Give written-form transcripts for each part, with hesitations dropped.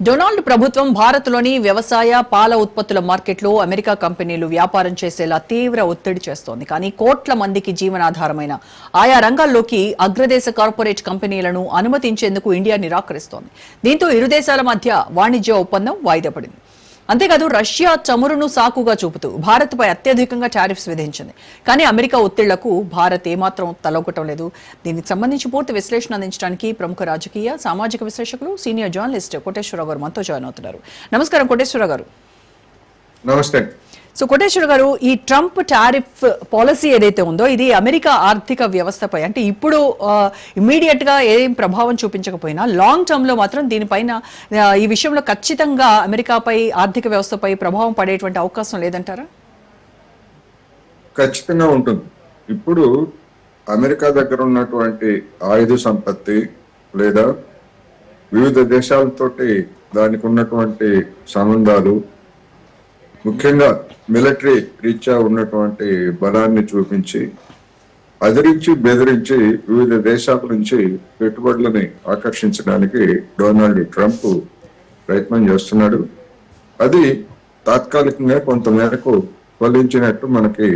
Donald ప్రభుత్వం భారత్లోని వ్యవసాయ పాల ఉత్పత్తుల మార్కెట్లో అమెరికా కంపెనీలు వ్యాపారం చేసేలా తీవ్ర ఒత్తిడి చేస్తోంది. కానీ కోట్ల మందికి జీవనాధారమైన ఆయా రంగాల్లోకి అగ్రదేశ కార్పొరేట్ కంపెనీలను అనుమతించేందుకు ఇండియా నిరాకరిస్తోంది. దీంతో ఇరు దేశాల మధ్య వాణిజ్య ఒప్పందం వాయిదా పడింది. అంతేకాదు రష్యా చమురును సాకుగా చూపుతూ భారత్పై అత్యధికంగా టారిఫ్స్ విధించింది. కానీ అమెరికా ఒత్తిళ్లకు భారత్ ఏమాత్రం తలొగ్గటం లేదు. దీనికి సంబంధించి పూర్తి విశ్లేషణ అందించడానికి ప్రముఖ రాజకీయ సామాజిక విశ్లేషకులు సీనియర్ జర్నలిస్ట్ కోటేశ్వరరావు గారు మనతో జాయిన్ అవుతున్నారు. నమస్కారం కోటేశ్వరరావు గారు. నమస్తే. సో కోటేశ్వర గారు, ఈ ట్రంప్ టారిఫ్ పాలసీ ఏదైతే ఉందో ఇది అమెరికా ఆర్థిక వ్యవస్థపై అంటే ఇప్పుడు ఇమ్మీడియట్ గా ఏం ప్రభావం చూపించకపోయినా లాంగ్ టర్మ్ లో మాత్రం దీనిపైన ఈ విషయంలో ఖచ్చితంగా అమెరికాపై ఆర్థిక వ్యవస్థపై ప్రభావం పడేటువంటి అవకాశం లేదంటారా? ఖచ్చితంగా ఉంటుంది. ఇప్పుడు అమెరికా దగ్గర ఉన్నటువంటి ఆయుధ సంపత్తి లేదా వివిధ దేశాలతోటి దానికి ఉన్నటువంటి సంబంధాలు, ముఖ్యంగా మిలిటరీ రీత్యా ఉన్నటువంటి బలాన్ని చూపించి అదిరించి బెదిరించి వివిధ దేశాల నుంచి పెట్టుబడులని ఆకర్షించడానికి డొనాల్డ్ ట్రంప్ ప్రయత్నం చేస్తున్నాడు. అది తాత్కాలికంగా కొంతమేరకు ఫలించినట్టు మనకి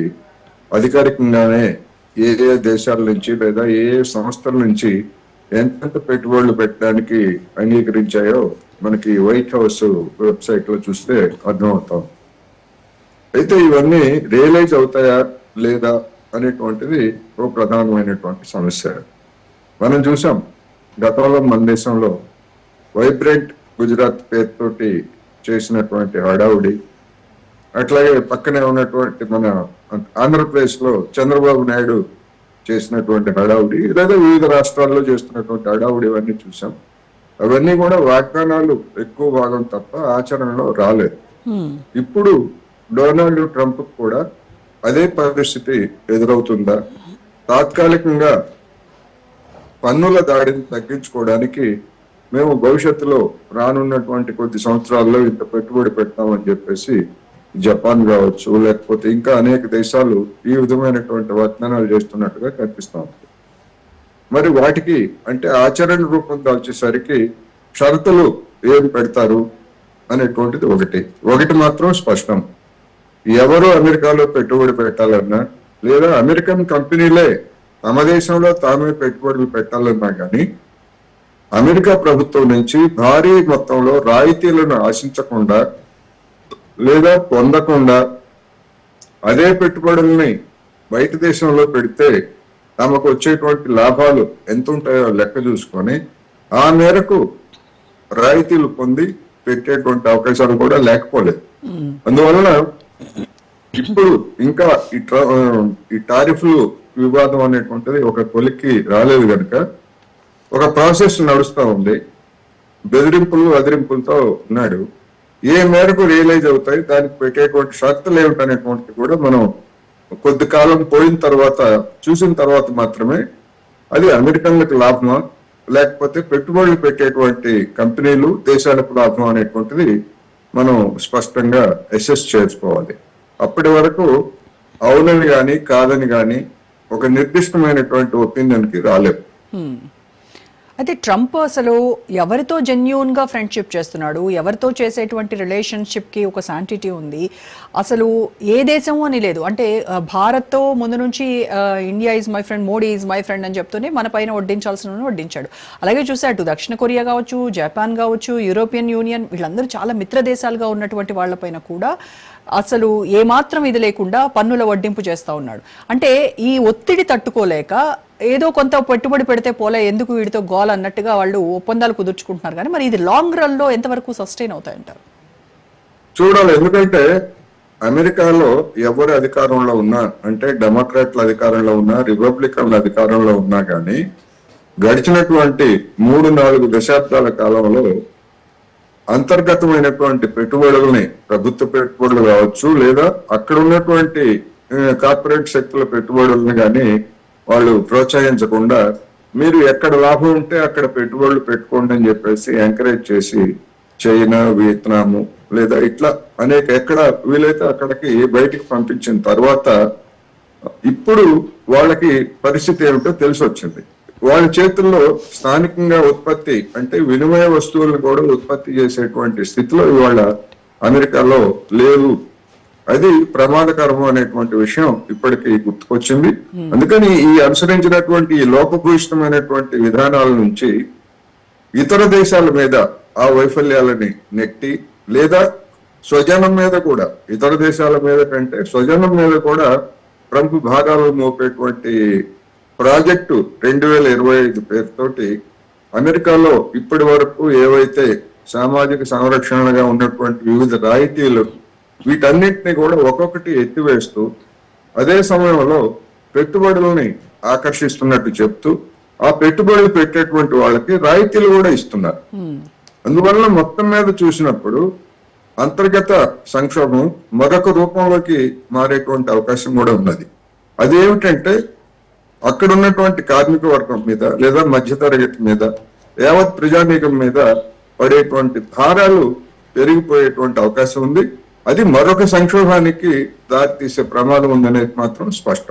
అధికారికంగానే ఏ ఏ దేశాల నుంచి లేదా ఏ ఏ సంస్థల నుంచి ఎంతెంత పెట్టుబడులు పెట్టడానికి అంగీకరించాయో మనకి వైట్ హౌస్ వెబ్సైట్ లో చూస్తే అర్థమవుతాం. అయితే ఇవన్నీ రియలైజ్ అవుతాయా లేదా అనేటువంటిది ఒక ప్రధానమైనటువంటి సమస్య. మనం చూసాం గతంలో మన దేశంలో వైబ్రెంట్ గుజరాత్ పేరుతోటి చేసినటువంటి హడావుడి, అట్లాగే పక్కనే ఉన్నటువంటి మన ఆంధ్రప్రదేశ్ లో చంద్రబాబు నాయుడు చేసినటువంటి హడావుడి, లేదా వివిధ రాష్ట్రాల్లో చేస్తున్నటువంటి హడావుడి ఇవన్నీ చూసాం. అవన్నీ కూడా వాగ్దానాలు ఎక్కువ భాగం తప్ప ఆచరణలో రాలేదు. ఇప్పుడు డొనాల్డ్ ట్రంప్ కూడా అదే పరిస్థితి ఎదురవుతుందా? తాత్కాలికంగా పన్నుల దాడిని తగ్గించుకోవడానికి మేము భవిష్యత్తులో రానున్నటువంటి కొద్ది సంవత్సరాల్లో ఇంత పెట్టుబడి పెడతామని చెప్పేసి జపాన్ కావచ్చు, లేకపోతే ఇంకా అనేక దేశాలు ఈ విధమైనటువంటి వాగ్దానాలు చేస్తున్నట్టుగా కనిపిస్తా ఉంది. మరి వాటికి అంటే ఆచరణ రూపం దాల్చేసరికి షరతులు ఏం పెడతారు అనేటువంటిది ఒకటి మాత్రం స్పష్టం. ఎవరు అమెరికాలో పెట్టుబడి పెట్టాలన్నా లేదా అమెరికన్ కంపెనీలే తమ దేశంలో తామే పెట్టుబడులు పెట్టాలన్నా కానీ అమెరికా ప్రభుత్వం నుంచి భారీ మొత్తంలో రాయితీలను ఆశించకుండా లేదా పొందకుండా అదే పెట్టుబడుల్ని బయట దేశంలో పెడితే తమకు వచ్చేటువంటి లాభాలు ఎంత ఉంటాయో లెక్క చూసుకొని ఆ మేరకు రాయితీలు పొంది పెట్టేటువంటి అవకాశాలు కూడా లేకపోలేదు. అందువలన ఇప్పుడు ఇంకా ఈ టారిఫ్లు వివాదం అనేటువంటిది ఒక కొలిక్కి రాలేదు కనుక ఒక ప్రాసెస్ నడుస్తూ ఉంది. బెదిరింపులు అదిరింపులతో ఉన్నాడు. ఏ మేరకు రియలైజ్ అవుతాయి, దానికి పెట్టేటువంటి షరతులు ఏమిటనేటువంటిది కూడా మనం కొద్ది కాలం పోయిన తర్వాత చూసిన తర్వాత మాత్రమే అది అమెరికన్లకు లాభమా లేకపోతే పెట్టుబడులు పెట్టేటువంటి కంపెనీలు దేశాలకు లాభమా అనేటువంటిది మనం స్పష్టంగా అసెస్ చేసుకోవాలి. అప్పటి వరకు అవునని కానీ కాదని కానీ ఒక నిర్దిష్టమైనటువంటి ఒపీనియన్కి రాలేదు. అయితే ట్రంప్ అసలు ఎవరితో జెన్యూన్ గా ఫ్రెండ్షిప్ చేస్తున్నాడు, ఎవరితో చేసేటువంటి రిలేషన్షిప్ కి ఒక శాంటిటీ ఉంది, అసలు ఏ దేశం అని లేదు. అంటే భారత్తో ముందు నుంచి India is my friend, Modi is my friend అని చెప్తూనే మన పైన వడ్డించాల్సిన వడ్డించాడు. అలాగే చూస్తే అటు దక్షిణ కొరియా కావచ్చు, జపాన్ కావచ్చు, యూరోపియన్ యూనియన్ వీళ్ళందరూ చాలా మిత్ర దేశాలుగా ఉన్నటువంటి వాళ్ళపైన కూడా అసలు ఏమాత్రం ఇది లేకుండా పన్నుల వడ్డింపు చేస్తూ ఉన్నాడు. అంటే ఈ ఒత్తిడి తట్టుకోలేక ఏదో కొంత పెట్టుబడి పెడితే పోలే ఎందుకు వీడితో గోల్ అన్నట్టుగా వాళ్ళు ఒప్పందాలు కుదుర్చుకుంటున్నారు. కానీ మరి ఇది లాంగ్ రన్ లో ఎంతవరకు సస్టైన్ అవుతాయంటారు? చూడాలి. ఎందుకంటే అమెరికాలో ఎవరు అధికారంలో ఉన్నా, అంటే డెమోక్రాట్ల అధికారంలో ఉన్నా, రిపబ్లికన్ల అధికారంలో ఉన్నా కానీ గడిచినటువంటి 3-4 దశాబ్దాల కాలంలో అంతర్గతమైనటువంటి పెట్టుబడులని, ప్రభుత్వ పెట్టుబడులు కావచ్చు లేదా అక్కడ ఉన్నటువంటి కార్పొరేట్ శక్తుల పెట్టుబడులను కానీ వాళ్ళు ప్రోత్సహించకుండా మీరు ఎక్కడ లాభం ఉంటే అక్కడ పెట్టుబడులు పెట్టుకోండి అని చెప్పేసి ఎంకరేజ్ చేసి చైనా, వియత్నాము లేదా ఇట్లా అనేక ఎక్కడ వీలైతే అక్కడికి బయటికి పంపించిన తర్వాత ఇప్పుడు వాళ్ళకి పరిస్థితి ఏమిటో తెలిసి వచ్చింది. వాళ్ళ చేతుల్లో స్థానికంగా ఉత్పత్తి అంటే వినిమయ వస్తువులను కూడా ఉత్పత్తి చేసేటువంటి స్థితిలో ఇవాళ అమెరికాలో లేవు. అది ప్రమాదకరం అనేటువంటి విషయం ఇప్పటికీ గుర్తుకొచ్చింది. అందుకని ఈ అనుసరించినటువంటి ఈ లోపభూయిష్టమైనటువంటి విధానాల నుంచి ఇతర దేశాల మీద ఆ వైఫల్యాలని నెట్టి, లేదా స్వజనం మీద కూడా, ఇతర దేశాల మీద కంటే స్వజనం మీద కూడా ట్రంప్ భారాలు మోపేటువంటి ప్రాజెక్టు 2025 పేరుతోటి అమెరికాలో ఇప్పటి వరకు ఏవైతే సామాజిక సంరక్షణగా ఉన్నటువంటి వివిధ రాయితీలు వీటన్నిటిని కూడా ఒక్కొక్కటి ఎత్తివేస్తూ అదే సమయంలో పెట్టుబడులని ఆకర్షిస్తున్నట్టు చెప్తూ ఆ పెట్టుబడులు పెట్టేటువంటి వాళ్ళకి రాయితీలు కూడా ఇస్తున్నారు. అందువల్ల మొత్తం మీద చూసినప్పుడు అంతర్గత సంక్షోభం మరొక రూపంలోకి మారేటువంటి అవకాశం కూడా ఉన్నది. అదేమిటంటే అక్కడ ఉన్నటువంటి కార్మిక వర్గం మీద లేదా మధ్యతరగతి మీద యావత్ ప్రజానీకం మీద పడేటువంటి భారాలు పెరిగిపోయేటువంటి అవకాశం ఉంది. అది మరొక సంక్షోభానికి దారితీసే ప్రమాదం ఉందనేది మాత్రం స్పష్టం.